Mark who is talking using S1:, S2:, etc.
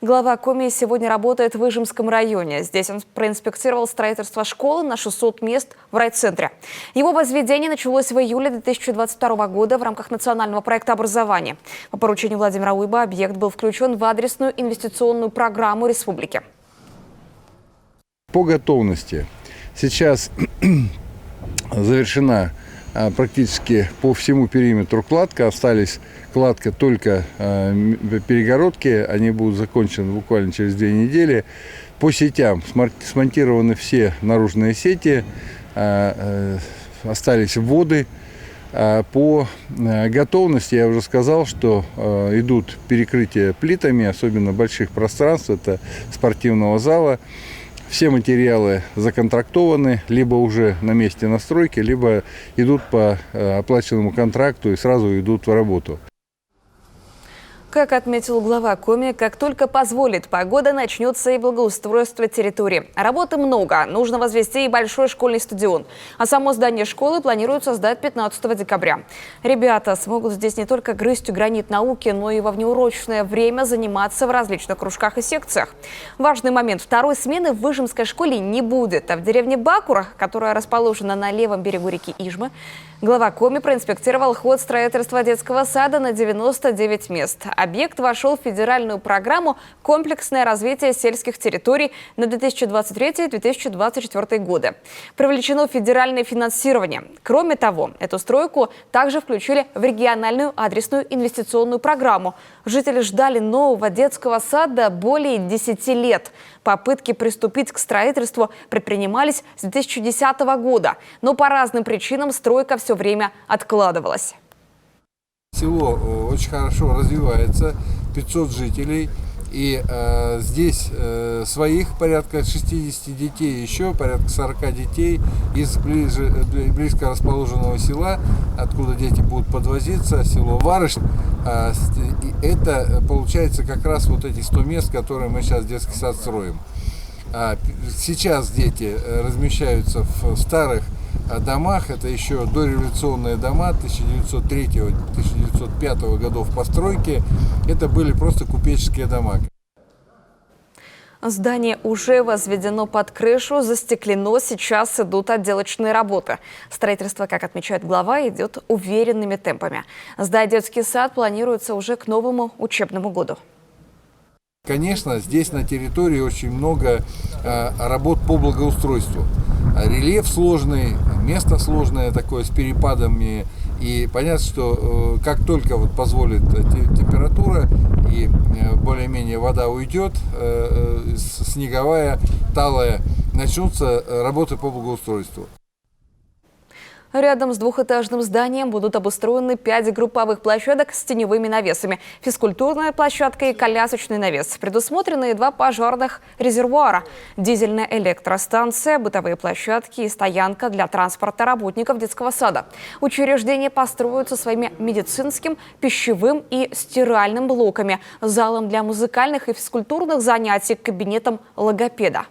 S1: Глава Коми сегодня работает в Ижемском районе. Здесь он проинспектировал строительство школы на 600 мест в райцентре. Его возведение началось в июле 2022 года в рамках национального проекта образования. По поручению Владимира Уйба объект был включен в адресную инвестиционную программу республики.
S2: По готовности сейчас завершена практически по всему периметру кладка. Остались кладка только перегородки. Они будут закончены буквально через 2 недели. По сетям смонтированы все наружные сети. Остались вводы. По готовности я уже сказал, что идут перекрытия плитами, особенно больших пространств, это спортивного зала. Все материалы законтрактованы, либо уже на месте настройки, либо идут по оплаченному контракту и сразу идут в работу.
S1: Как отметил глава Коми, как только позволит погода, начнется и благоустройство территории. Работы много. Нужно возвести и большой школьный стадион. А само здание школы планируют создать 15 декабря. Ребята смогут здесь не только грызть гранит науки, но и во внеурочное время заниматься в различных кружках и секциях. Важный момент. Второй смены в Ижемской школе не будет. А в деревне Бакура, которая расположена на левом берегу реки Ижмы, глава Коми проинспектировал ход строительства детского сада на 99 мест. Объект вошел в федеральную программу «Комплексное развитие сельских территорий» на 2023-2024 годы. Привлечено федеральное финансирование. Кроме того, эту стройку также включили в региональную адресную инвестиционную программу. Жители ждали нового детского сада более 10 лет. Попытки приступить к строительству предпринимались с 2010 года, но по разным причинам стройка все время откладывалась.
S2: Село очень хорошо развивается, 500 жителей, и здесь своих порядка 60 детей, еще порядка 40 детей из близко расположенного села, откуда дети будут подвозиться, село Варыш. Это получается как раз вот эти 100 мест, которые мы сейчас детский сад строим. Сейчас дети размещаются в старых домах, это еще дореволюционные дома 1903-1905 годов постройки, это были просто купеческие дома.
S1: Здание уже возведено под крышу, застеклено, сейчас идут отделочные работы. Строительство, как отмечает глава, идет уверенными темпами. Сдать детский сад планируется уже к новому учебному году.
S2: Конечно, здесь на территории очень много работ по благоустройству. Рельеф сложный, место сложное такое с перепадами. И понятно, что как только вот позволит температура и более-менее вода уйдет, снеговая, талая, начнутся работы по благоустройству.
S1: Рядом с двухэтажным зданием будут обустроены 5 групповых площадок с теневыми навесами, физкультурная площадка и колясочный навес. Предусмотрены 2 пожарных резервуара, дизельная электростанция, бытовые площадки и стоянка для транспорта работников детского сада. Учреждения построятся своими медицинским, пищевым и стиральным блоками, залом для музыкальных и физкультурных занятий, кабинетом логопеда.